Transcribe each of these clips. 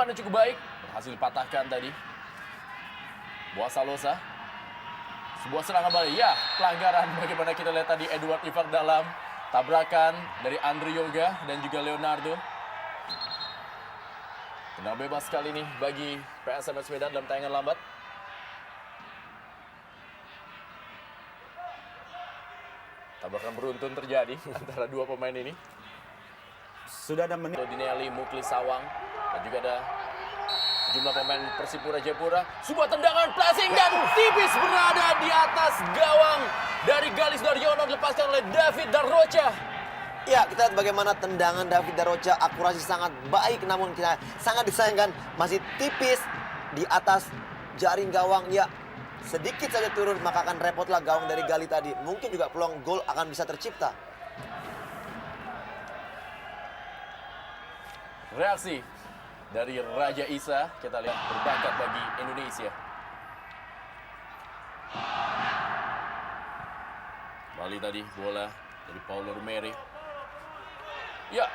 umpan yang cukup baik. Berhasil patahkan tadi. Boas Salosa. Sebuah serangan balik. Ya, pelanggaran bagaimana kita lihat tadi Edward Ivar dalam tabrakan dari Andre Yoga dan juga Leonardo. Tenang bebas kali ini bagi PSMS Medan dalam tayangan lambat. Tabrakan beruntun terjadi antara dua pemain ini. Sudah ada menit. Dinelli, Muklis Sawang, dan juga ada sejumlah pemain Persipura Jayapura. Sebuah tendangan placing dan tipis berada di atas gawang dari Galis Daryono, dilepaskan oleh David Darrocha. Ya, kita lihat bagaimana tendangan David Darrocha, akurasi sangat baik, namun kita sangat disayangkan masih tipis di atas jaring gawang. Ya, sedikit saja turun maka akan repotlah gawang dari Gali tadi. Mungkin juga peluang gol akan bisa tercipta. Reaksi dari Raja Isa, kita lihat berbakat bagi Indonesia. Bali tadi bola dari Paulo Rumeri. Ya,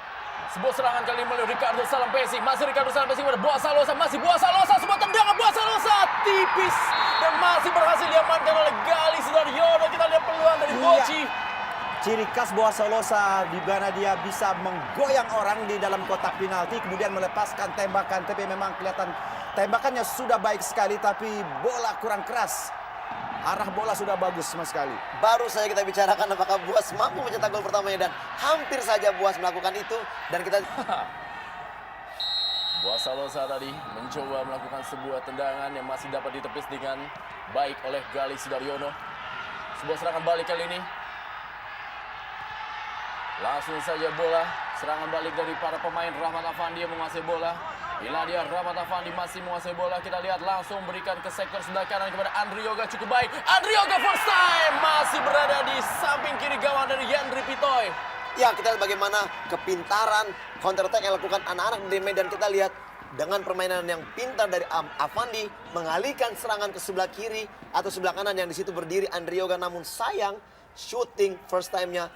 sebuah serangan kali ini melalui Ricardo Salampesi. Masih Ricardo Salampesi kepada Boas Salosa. Masih Boas Salosa. Sebuah tendangan Boas Salosa. Tipis. Dan masih berhasil diamankan oleh Galis Daryono. Kita lihat peluang dari Boci. Ciri khas Boas Salosa di mana dia bisa menggoyang orang di dalam kotak penalti. Kemudian melepaskan tembakan. Tapi memang kelihatan tembakannya sudah baik sekali. Tapi bola kurang keras. Arah bola sudah bagus sama sekali. Baru saja kita bicarakan apakah Boas mampu mencetak gol pertamanya dan hampir saja Boas melakukan itu dan kita Boas Salosa tadi mencoba melakukan sebuah tendangan yang masih dapat ditepis dengan baik oleh Galis Daryono. Sebuah serangan balik kali ini. Langsung saja bola, serangan balik dari para pemain. Rahmat Afandi yang menguasai bola. Iladia Rahmat Afandi masih menguasai bola. Kita lihat langsung berikan ke sektor sebelah kanan kepada Andre Yoga, cukup baik. Andre Yoga first time masih berada di samping kiri gawang dari Yandri Pitoy. ya kita lihat bagaimana kepintaran counter attack yang dilakukan anak-anak dari Medan. Kita lihat dengan permainan yang pintar dari Afandi mengalihkan serangan ke sebelah kiri atau sebelah kanan yang di situ berdiri Andre Yoga, namun sayang shooting first time-nya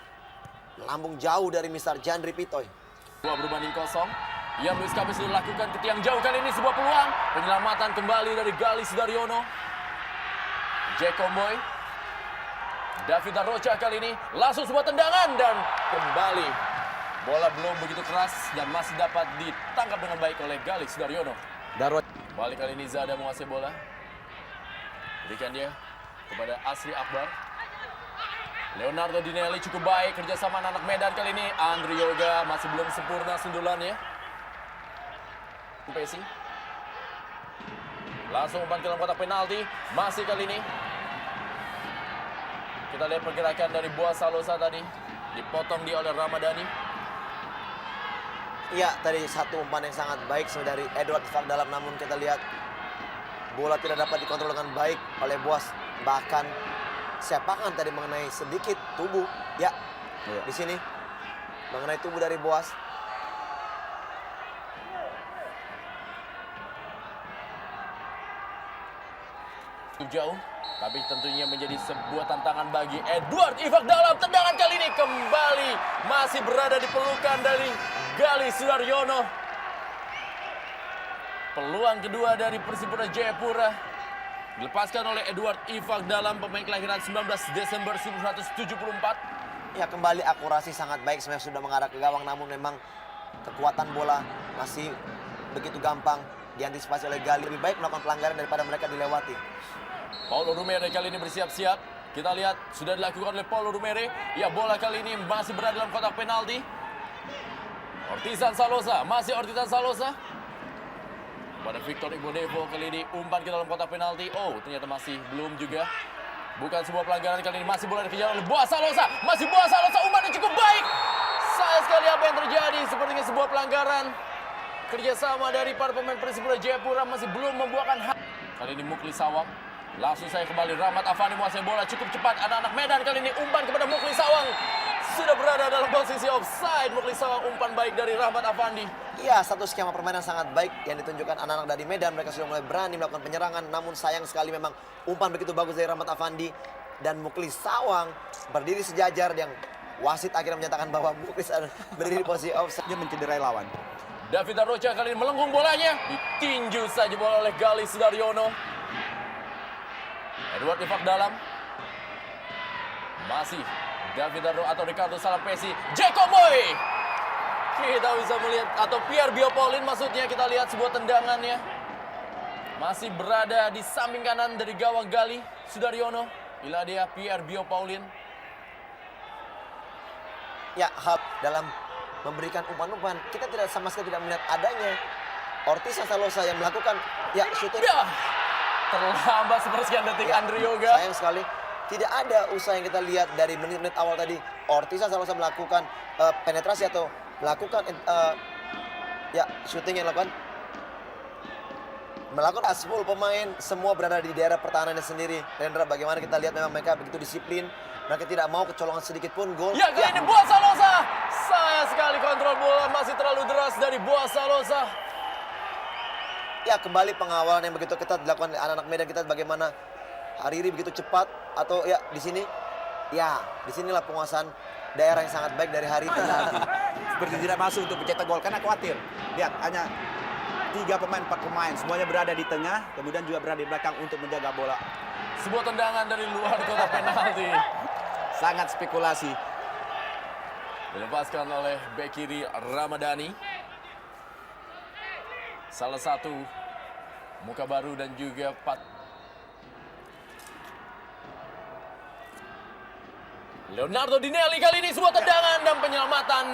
lambung jauh dari Mr. Yandri Pitoy. Dua berbanding kosong. Yang Luis Kabis sudah lakukan ke tiang jauh kali ini sebuah peluang. Penyelamatan kembali dari Galis Daryono. Jeko Moy. David Darrocha kali ini langsung sebuah tendangan dan kembali. Bola belum begitu keras dan masih dapat ditangkap dengan baik oleh Galis Daryono. Balik kali ini Zada menguasai bola. Berikan dia kepada Asri Akbar. Leonardo Dinelli cukup baik kerjasama anak Medan kali ini. Andre Yoga masih belum sempurna sundulannya. Pesi. Langsung umpan ke dalam kotak penalti. Masih kali ini. Kita lihat pergerakan dari Boas Salosa tadi. Dipotong dia oleh Ramadhani. Iya, tadi satu umpan yang sangat baik dari Edward Ivar dalam, namun kita lihat bola tidak dapat dikontrol dengan baik oleh Boas. Bahkan sepakan tadi mengenai sedikit tubuh. Ya, di sini mengenai tubuh dari Boas. Jauh, tapi tentunya menjadi sebuah tantangan bagi Edward Ivar dalam tendangan kali ini kembali masih berada di pelukan dari Galis Daryono. Peluang kedua dari Persipura Jayapura dilepaskan oleh Edward Ivar dalam, pemain kelahiran 19 Desember 1974. Ya, kembali akurasi sangat baik, sebenarnya sudah mengarah ke gawang, namun memang kekuatan bola masih begitu gampang diantisipasi oleh Gali. Lebih baik melakukan pelanggaran daripada mereka dilewati. Paulo Rumere kali ini bersiap-siap. Kita lihat sudah dilakukan oleh Paulo Rumere. Ya, bola kali ini masih berada dalam kotak penalti. Ortizan Salosa, masih Ortizan Salosa. Pada Victor Igbonevo kali ini umpan ke dalam kotak penalti. Oh, ternyata masih belum juga. Bukan sebuah pelanggaran kali ini, masih bola dikejar oleh Boas Salosa. Masih Boas Salosa, umpan yang cukup baik. Sayang sekali apa yang terjadi, sepertinya sebuah pelanggaran. Kerjasama dari para pemain Persipura Jayapura masih belum membuahkan hak. Kali ini Muklis Sawang. Langsung saya kembali, Rahmat Afandi menguasai bola cukup cepat. Anak-anak Medan kali ini umpan kepada Muklis Sawang. Sudah berada dalam posisi offside. Muklis Sawang, umpan baik dari Rahmat Afandi. Iya, satu skema permainan sangat baik yang ditunjukkan anak-anak dari Medan. Mereka sudah mulai berani melakukan penyerangan. Namun sayang sekali memang umpan begitu bagus dari Rahmat Afandi. Dan Muklis Sawang berdiri sejajar, yang wasit akhirnya menyatakan bahwa Muklis berdiri di posisi offside. Dia mencederai lawan. David Arrocha kali ini melengkung bolanya. Ditinju saja bola oleh Galih Sudaryono. Edward Ifak dalam. Masih David Arrocha atau Ricardo Salampesi. Jacob Boy. Kita bisa melihat, atau Pierre Biopolin maksudnya, kita lihat sebuah tendangannya. Masih berada di samping kanan dari gawang Galih Sudaryono. Ila dia Pierre Biopolin. Ya, hub dalam memberikan umpan-umpan, kita tidak sama sekali tidak melihat adanya Ortiz Salosa yang melakukan shooting. Ya, terlambat sepersekian detik Andre Yoga. Sayang sekali, tidak ada usaha yang kita lihat dari menit-menit awal tadi. Ortiz Salosa melakukan penetrasi atau melakukan shooting yang melakukan 10 pemain semua berada di daerah pertahanannya sendiri. Rendra, bagaimana kita lihat memang mereka begitu disiplin. Mereka tidak mau kecolongan sedikit pun gol. Ya, kali ini Boaz Salosa. Sayang sekali kontrol bola masih terlalu deras dari Boaz Salosa. Ya, kembali pengawalan yang begitu ketat dilakukan oleh anak-anak Medan kita, bagaimana Hariri begitu cepat atau di sini. Ya, disinilah penguasaan daerah yang sangat baik dari Hariri. Seperti tidak masuk untuk mencetak gol karena khawatir. Lihat, hanya 3 pemain, 4 pemain. Semuanya berada di tengah, kemudian juga berada di belakang untuk menjaga bola. Sebuah tendangan dari luar kotak penalti. Sangat spekulasi. Dilepaskan oleh bek kiri Ramadhani. Salah satu muka baru dan juga Leonardo Dinelli kali ini sebuah tendangan dan penyelamatan.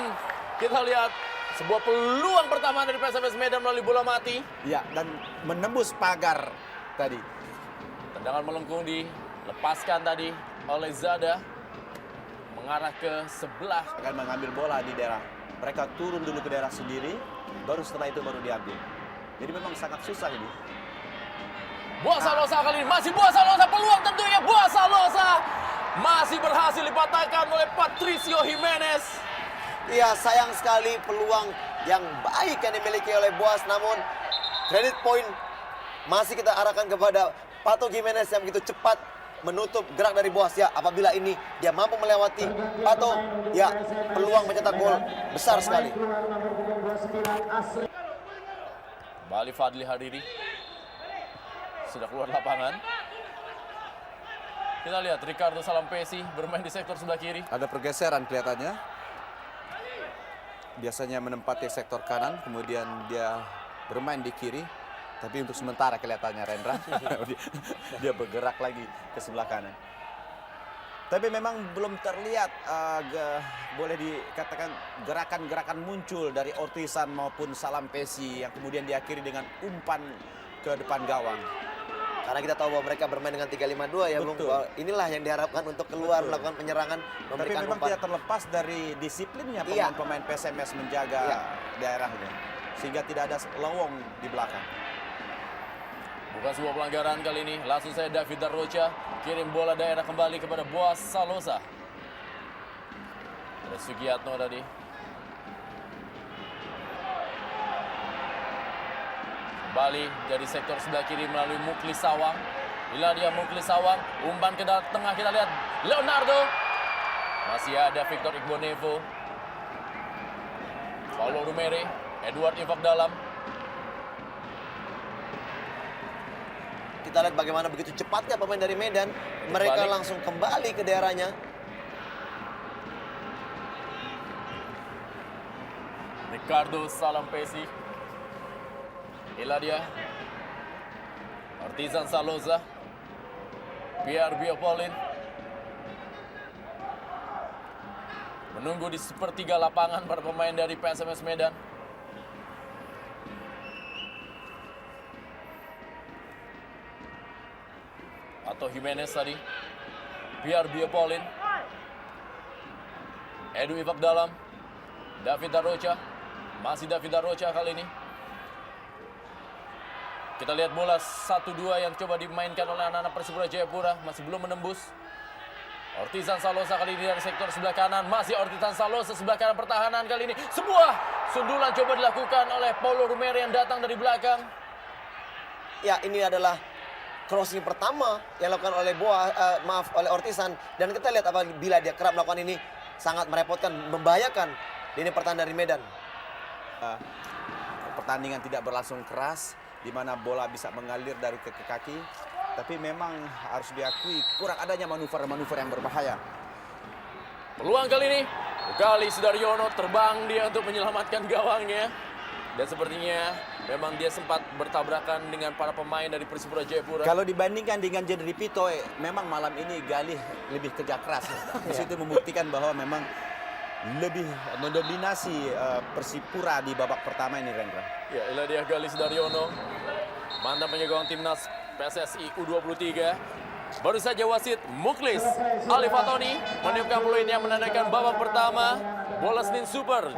Kita lihat sebuah peluang pertama dari PSMS Medan melalui bola mati. Ya, dan menembus pagar tadi. Tendangan melengkung dilepaskan tadi oleh Zada. Mengarah ke sebelah. Akan mengambil bola di daerah. Mereka turun dulu ke daerah sendiri, baru setelah itu baru diambil. Jadi memang sangat susah ini. Boaz Salosa kali ini, masih Boaz Salosa, peluang tentunya Boaz Salosa. Masih berhasil dipatahkan oleh Patricio Jimenez. Iya, sayang sekali peluang yang baik yang dimiliki oleh Boaz, namun credit point masih kita arahkan kepada Pato Jimenez yang begitu cepat menutup gerak dari Boaz. Ya, apabila ini dia mampu melewati Pato, ya peluang mencetak gol besar sekali. Kembali Fadli Hariri. Sudah keluar lapangan. Kita lihat Ricardo Salampesi bermain di sektor sebelah kiri. Ada pergeseran kelihatannya. Biasanya menempati sektor kanan, kemudian dia bermain di kiri. Tapi untuk sementara kelihatannya Rendra, dia bergerak lagi ke sebelah kanan. Tapi memang belum terlihat, boleh dikatakan gerakan-gerakan muncul dari Ortizan maupun Salampesi yang kemudian diakhiri dengan umpan ke depan gawang. Karena kita tahu bahwa mereka bermain dengan 3-5-2 ya, Bung. Inilah yang diharapkan untuk keluar melakukan penyerangan, Tapi memberikan memang umpan. tidak terlepas dari disiplinnya pemain-pemain PSMS menjaga daerahnya. Sehingga tidak ada lowong di belakang. Bukan sebuah pelanggaran kali ini. Langsung saya David Arrocha. Kirim bola daerah kembali kepada Boaz Salosa. Ada Sugiyatno tadi. Kembali dari sektor sebelah kiri melalui Mukli Sawang. Bila dia Mukli Sawang. Umpan ke tengah, kita lihat Leonardo. Masih ada Victor Igbonevo. Paulo Rumere. Edward Ifak dalam. Kita lihat bagaimana begitu cepatnya pemain dari Medan. Mereka Balik. langsung kembali ke daerahnya. Ricardo Salampesi. Iladia. Ortizan Salosa. Pierre Biopolin. Menunggu di sepertiga lapangan para pemain dari PSMS Medan. Atau Jimenez tadi. Pierre Biopolin. Edu Ifak dalam. David Arrocha. Masih David Arrocha kali ini. Kita lihat bola 1-2 yang coba dimainkan oleh anak-anak Persipura Jayapura. Masih belum menembus. Ortizan Salosa kali ini dari sektor sebelah kanan. Masih Ortizan Salosa sebelah kanan pertahanan kali ini. Sebuah sundulan coba dilakukan oleh Paulo Rumere yang datang dari belakang. Ya, ini adalah crossing pertama yang dilakukan oleh oleh Ortizan. Dan kita lihat apabila dia kerap melakukan ini sangat merepotkan, membahayakan lini pertahanan dari Medan. pertandingan tidak berlangsung keras, di mana bola bisa mengalir dari ke kaki. Tapi memang harus diakui kurang adanya manuver-manuver yang berbahaya. Peluang kali ini, Gali Sudaryono terbang dia untuk menyelamatkan gawangnya. Dan sepertinya memang dia sempat bertabrakan dengan para pemain dari Persipura Jayapura. Kalau dibandingkan dengan Jedri Pitoy, memang malam ini Gali lebih kerja keras. Di situ membuktikan bahwa memang lebih mendominasi Persipura di babak pertama ini, Rendra. Ya, inilah dia Gali Sudaryono, mantan penjaga gawang timnas PSSI U23. Baru saja wasit Muklis Ali Fatoni meniupkan peluit yang menandakan babak pertama bola Senin Super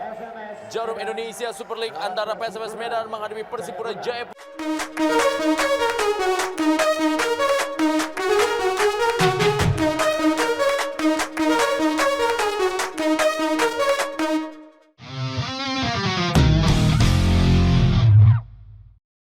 Jarum Indonesia Super League antara PSMS Medan menghadapi Persipura Jayapura.